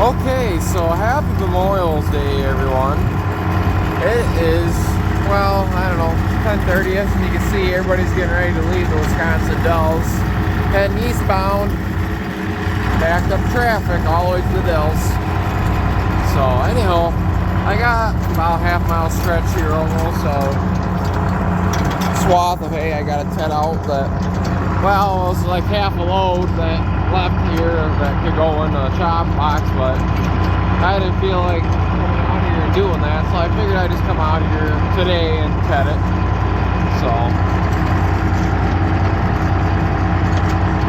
Okay, so happy Memorial Day, everyone. It is, well, I don't know, 10:30ish, and you can see everybody's getting ready to leave the Wisconsin Dells. Heading eastbound, backed up traffic all the way to the Dells. So, anyhow, I got about a half-mile stretch here almost, so swath of hay I gotta ted out that, well, it was like half a load that left here that could go in a chop box, but I didn't feel like coming out here and doing that, so I figured I'd just come out here today and ted it. So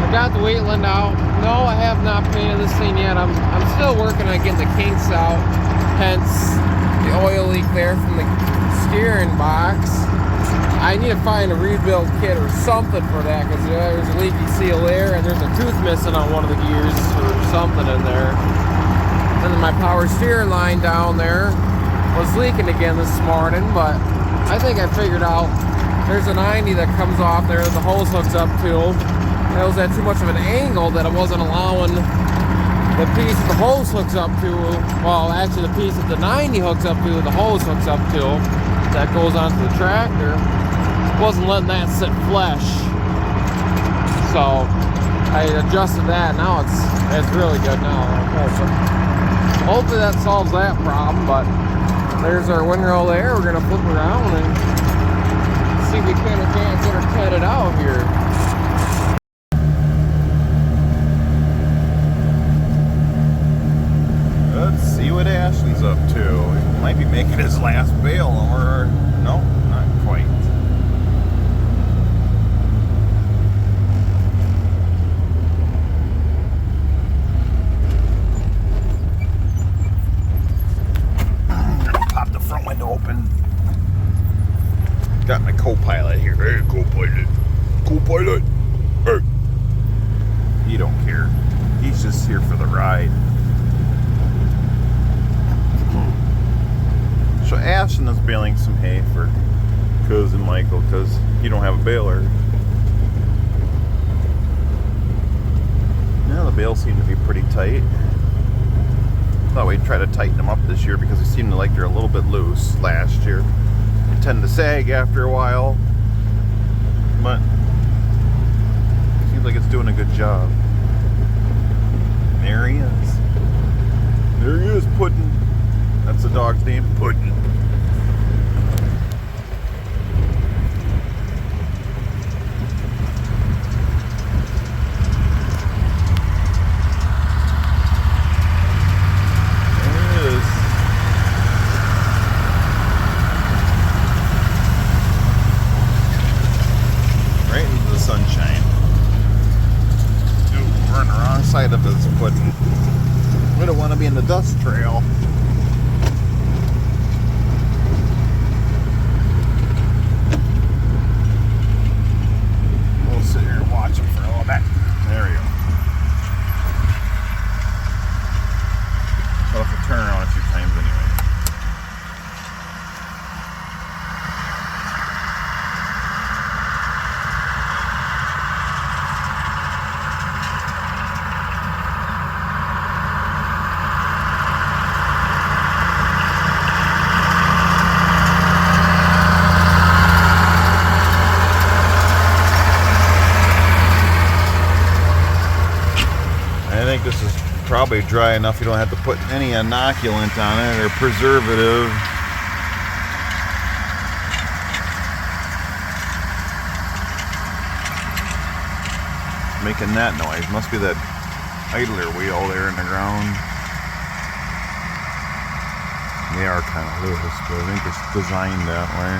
I got the Wheatland out. No, I have not painted this thing yet. I'm still working on getting the kinks out, hence the oil leak there from the steering box. I need to find a rebuild kit or something for that, because there's a leaky seal there and there's a tooth missing on one of the gears or something in there. And then my power steer line down there was leaking again this morning, but I think I figured out there's a 90 that comes off there that the hose hooks up to. It was at too much of an angle that it wasn't allowing the piece that the hose hooks up to, well, actually the piece that the 90 hooks up to, the hose hooks up to, that goes onto the tractor, wasn't letting that sit flush. So I adjusted that. Now it's really good now. Hopefully that solves that problem. But there's our windrow there. We're gonna flip around and see if we can't get her tedded out here. Let's see what Ashton's up to. He might be making his last bail, or no, not quite. Pop the front window open. Got my co-pilot here. Hey, co-pilot. Co-pilot. Hey. He don't care. He's just here for the ride. So Ashton is baling some hay for cousin Michael because he don't have a baler. Now the bales seem to be pretty tight. Thought we'd try to tighten them up this year because they seem to like they're a little bit loose last year. They tend to sag after a while, but it seems like it's doing a good job. There he is. There he is, Puddin'. That's the dog's name, Puddin'. Sunshine. Ooh, we're on the wrong side of this Puddin'. We don't want to be in the dust trail. We'll sit here and watch him for a little bit. There we go. I'll have to turn around a few times anyway. I think this is probably dry enough you don't have to put any inoculant on it or preservative. Making that noise. Must be that idler wheel there in the ground. They are kind of loose, but I think it's designed that way.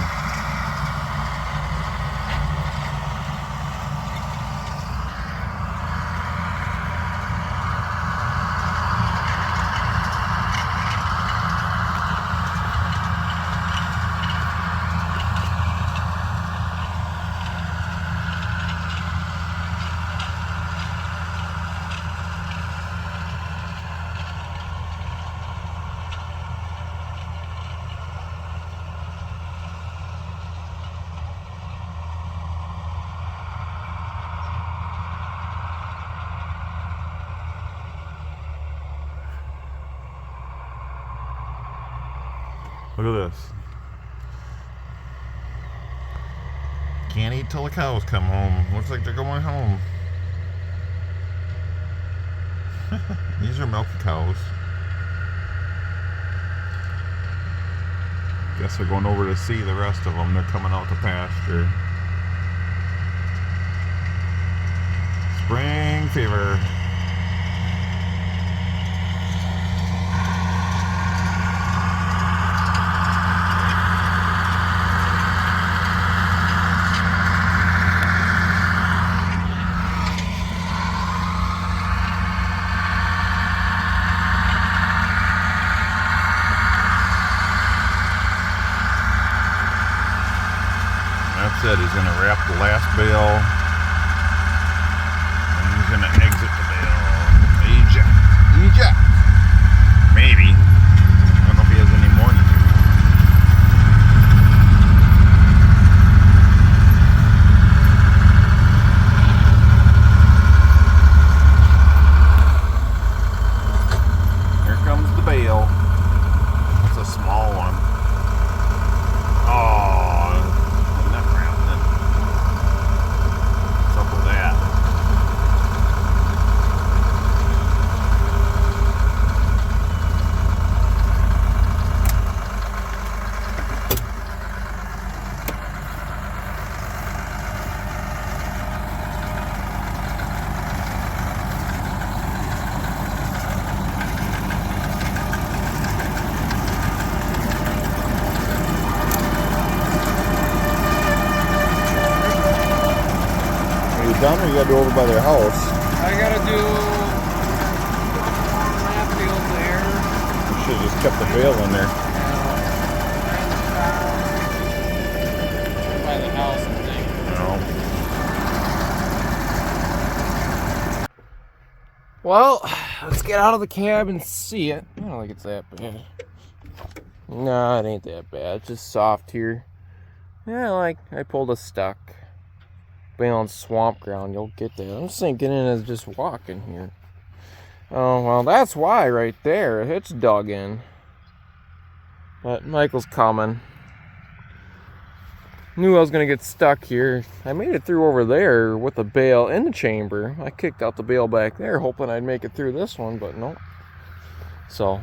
Look at this. Can't eat till the cows come home. Looks like they're going home. These are milky cows. Guess they're going over to see the rest of them. They're coming out to pasture. Spring fever. That's it. He's going to wrap the last bale. And he's going to exit the bale. Eject. Eject. Maybe. I don't know if he has any more to do. Here comes the bale. It's a small one. Oh. Done, or you gotta do over by their house? I gotta do that field there. You should have just kept the bale in there. By the house and thing. No. Well, let's get out of the cab and see it. I don't think it's that bad. No, it ain't that bad. It's just soft here. Yeah, I pulled a stuck. Being on swamp ground, you'll get that. I'm just thinking in as just walking here. Oh, well, that's why right there. It's dug in. But Michael's coming. Knew I was going to get stuck here. I made it through over there with the bale in the chamber. I kicked out the bale back there, hoping I'd make it through this one, but no. So,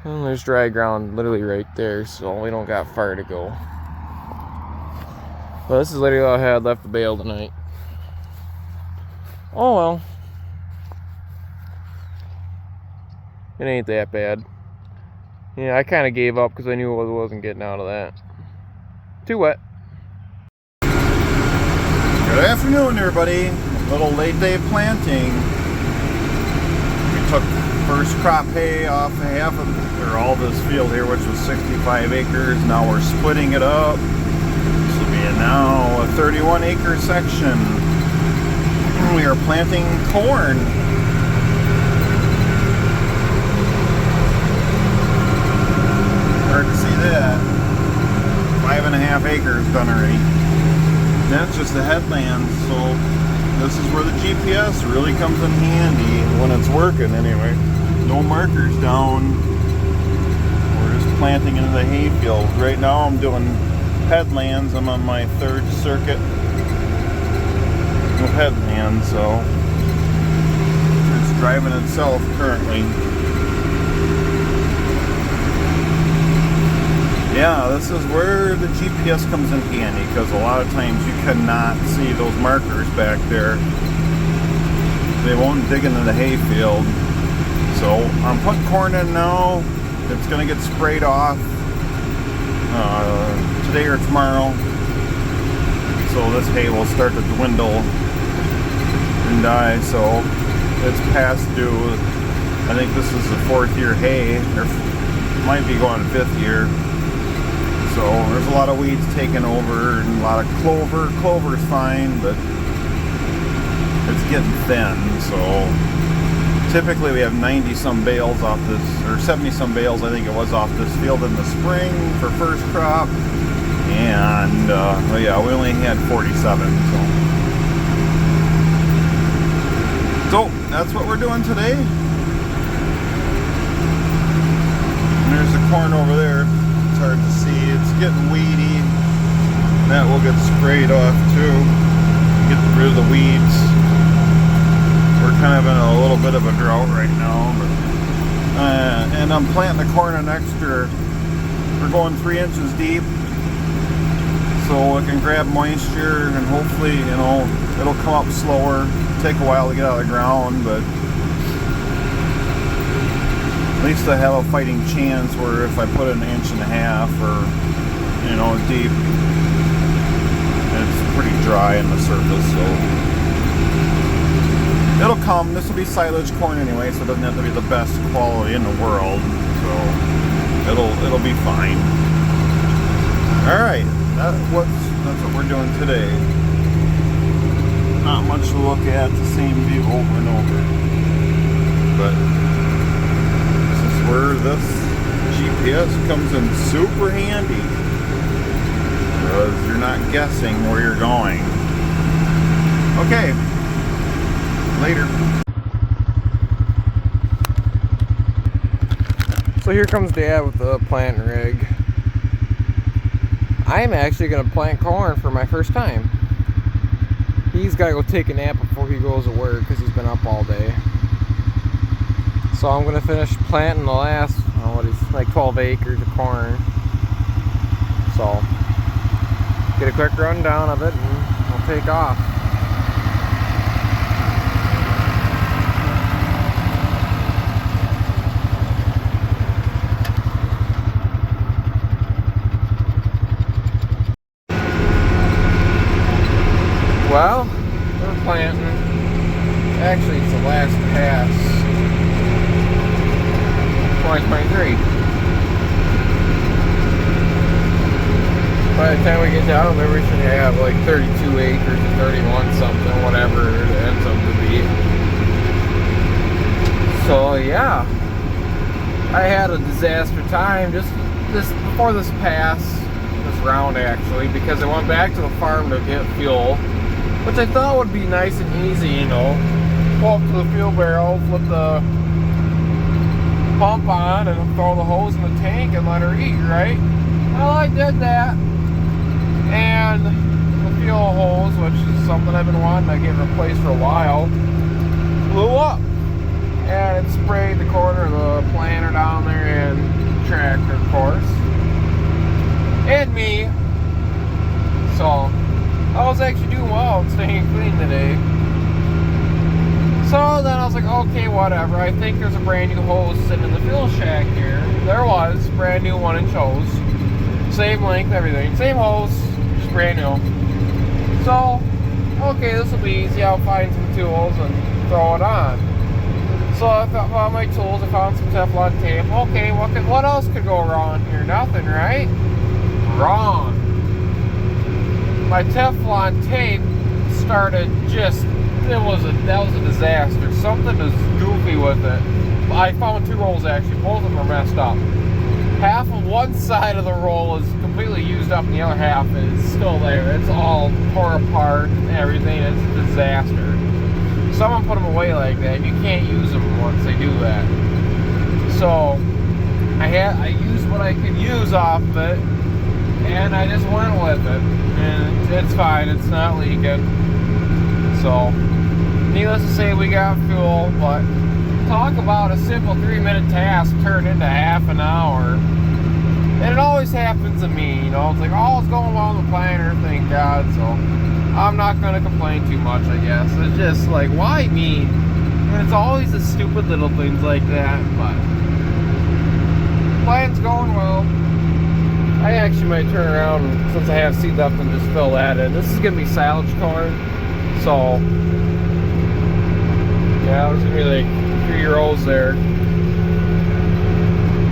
and there's dry ground literally right there, so we don't got far to go. Well, this is literally all I had left the bale tonight. Oh well. It ain't that bad. Yeah, I kind of gave up because I knew I wasn't getting out of that. Too wet. Good afternoon, everybody. A little late day planting. We took first crop hay off half of, or all this field here, which was 65 acres. Now we're splitting it up. And now a 31 acre section. We are planting corn. Hard to see that. 5.5 acres done already. That's just the headland, so this is where the GPS really comes in handy when it's working anyway. No markers down. We're just planting into the hayfield. Right now I'm doing headlands. I'm on my third circuit of headlands, so it's driving itself currently. Yeah, this is where the GPS comes in handy, because a lot of times you cannot see those markers back there. They won't dig into the hayfield. So I'm putting corn in now. It's going to get sprayed off today or tomorrow, so this hay will start to dwindle and die. So it's past due. I think this is the 4th year hay, or might be going 5th year. So there's a lot of weeds taking over and a lot of clover. Clover's fine, but it's getting thin. So typically we have 90 some bales off this, or 70 some bales I think it was, off this field in the spring for first crop. And well, yeah, we only had 47. So that's what we're doing today. And there's the corn over there. It's hard to will get sprayed off too. Get rid of the weeds. We're kind of in a little bit of a drought right now, but, and I'm planting the corn an extra. We're going 3 inches deep, so it can grab moisture and hopefully, you know, it'll come up slower. Take a while to get out of the ground, but at least I have a fighting chance where if I put 1.5 inches or, you know, deep, it's pretty dry in the surface, so it'll come. This will be silage corn anyway, so it doesn't have to be the best quality in the world, so it'll be fine. All right, that's what we're doing today. Not much to look at, the same view over and over, but this is where this GPS comes in super handy, because you're not guessing where you're going. Okay, later. So here comes Dad with the planting rig. I'm actually going to plant corn for my first time. He's got to go take a nap before he goes to work because he's been up all day. So I'm going to finish planting the last, like 12 acres of corn. So, get a quick rundown of it and I'll take off. Well, we're planting. Actually, it's the last pass. 2023. By the time we get down there, we should have like 32 acres or 31 something, whatever it ends up to be. So yeah, I had a disaster time just before this pass, this round actually, because I went back to the farm to get fuel, which I thought would be nice and easy, you know. Pull up to the fuel barrel, flip the pump on, and throw the hose in the tank and let her eat, right? Well, I did that. And the fuel hose, which is something I've been wanting to get replaced for a while, blew up. And it sprayed the corner of the planter down there and the tractor, of course. And me. So, I was actually doing well and staying clean today. So then I was like, okay, whatever. I think there's a brand new hose sitting in the fuel shack here. There was, brand new 1-inch hose. Same length, everything. Same hose, just brand new. So, okay, this will be easy. I'll find some tools and throw it on. So I found my tools, I found some Teflon tape. Okay, what else could go wrong here? Nothing, right? Wrong. My Teflon tape started that was a disaster. Something is goofy with it. I found 2 rolls actually, both of them are messed up. Half of one side of the roll is completely used up and the other half is still there. It's all tore apart and everything. It's a disaster. Someone put them away like that. You can't use them once they do that. So I used what I could use off of it, and I just went with it. And it's fine. It's not leaking. So needless to say, we got fuel. But talk about a simple 3-minute task turned into half an hour. And it always happens to me, you know. It's like, oh, it's going well on the planner, thank God. So I'm not going to complain too much, I guess. It's just like, why me? And it's always the stupid little things like that, but plan's going well. I actually might turn around, and, since I have seed left, and just fill that in. This is going to be silage corn, so yeah, there's going to be like 3 rows there.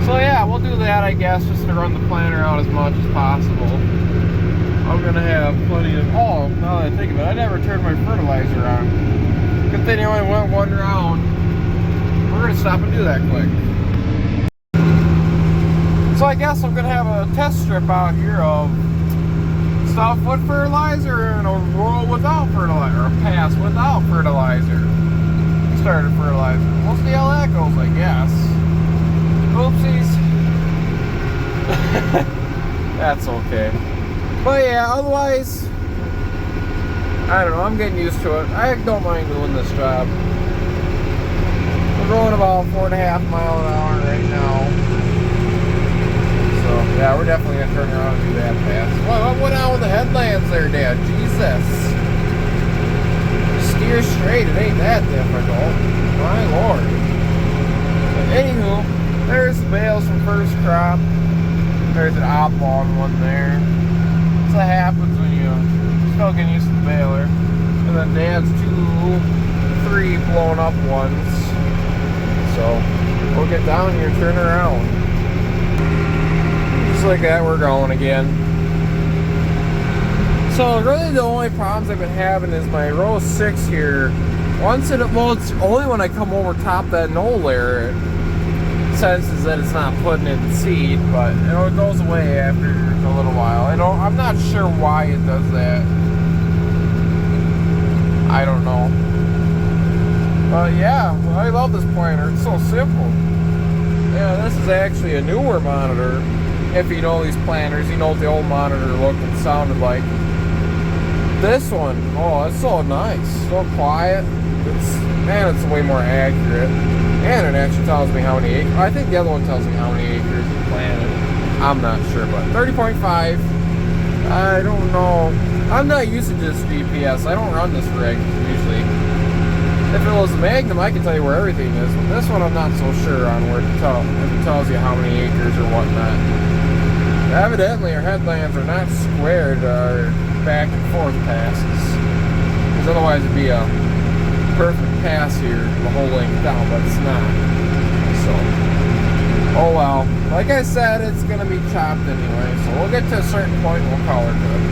So yeah, we'll do that, I guess, just to run the planter out as much as possible. I'm gonna have plenty of, oh, now that I think of it, I never turned my fertilizer on. Good thing I only went 1 round. We're gonna stop and do that quick. So I guess I'm gonna have a test strip out here of stuff with fertilizer and a roll without fertilizer, or a pass without fertilizer. Started fertilizer. We'll see how that goes, I guess. Oopsies. That's okay. But yeah, otherwise, I don't know, I'm getting used to it. I don't mind doing this job. We're going about 4.5 miles an hour right now. So yeah, we're definitely gonna turn around and do that fast. Well, what went on with the headlamps there, Dad? Jesus. Steer straight, it ain't that difficult. My lord. But anywho, there's the bales from first crop. There's an oblong one there. That's what happens when you still getting used to the baler. And then Dad's 2, 3 blown up ones. So we'll get down here and turn around. Just like that, we're going again. So really the only problems I've been having is my row 6 here. Once it, well, it's only when I come over top that knoll there, it senses that it's not putting in seed, but you know, it goes away after a little while. I'm not sure why it does that. I don't know. But yeah, I love this planter. It's so simple. Yeah, this is actually a newer monitor. If you know these planters, you know what the old monitor looked and sounded like. This one, oh, it's so nice, so quiet. It's way more accurate. And it actually tells me how many acres. I think the other one tells me how many acres you planted. I'm not sure, but 30.5. I don't know. I'm not used to this GPS. I don't run this rig usually. If it was a Magnum, I can tell you where everything is. But this one, I'm not so sure on where to tell. If it tells you how many acres or whatnot. Evidently, our headlands are not squared or back and forth passes. Because otherwise, it'd be a perfect pass here the whole length down, but it's not. So, oh well. Like I said, it's gonna be chopped anyway. So we'll get to a certain point and we'll call her good.